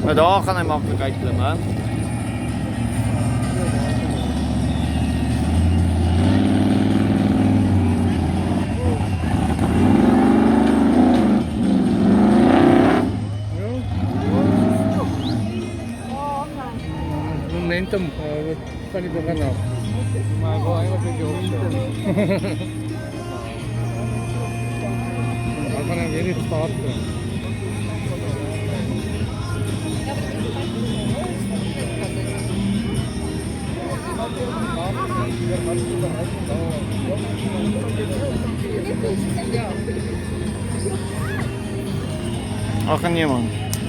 Maar daar gaan hy maklik uitklim, hè. Momentum van die begin af. Maar ik wil eigenlijk een beetje opstellen. Maar gaan weer niet starten. Ach, nee man.